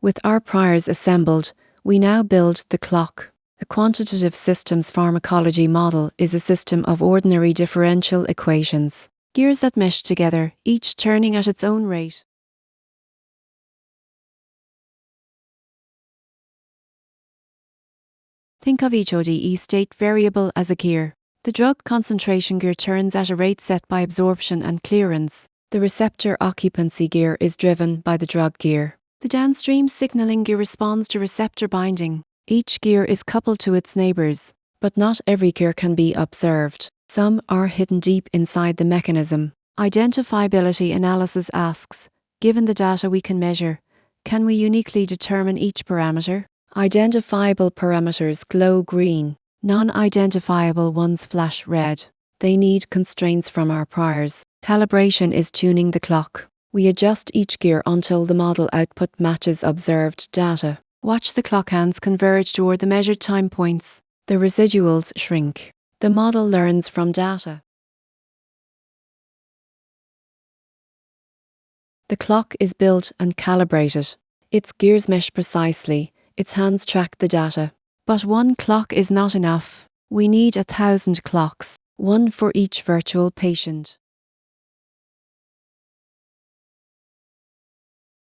With our priors assembled, we now build the clock. A quantitative systems pharmacology model is a system of ordinary differential equations, gears that mesh together, each turning at its own rate. Think of each ODE state variable as a gear. The drug concentration gear turns at a rate set by absorption and clearance. The receptor occupancy gear is driven by the drug gear. The downstream signaling gear responds to receptor binding. Each gear is coupled to its neighbors, but not every gear can be observed. Some are hidden deep inside the mechanism. Identifiability analysis asks, given the data we can measure, can we uniquely determine each parameter? Identifiable parameters glow green. Non-identifiable ones flash red. They need constraints from our priors. Calibration is tuning the clock. We adjust each gear until the model output matches observed data. Watch the clock hands converge toward the measured time points. The residuals shrink. The model learns from data. The clock is built and calibrated. Its gears mesh precisely. Its hands track the data. But one clock is not enough. We need 1,000 clocks, one for each virtual patient.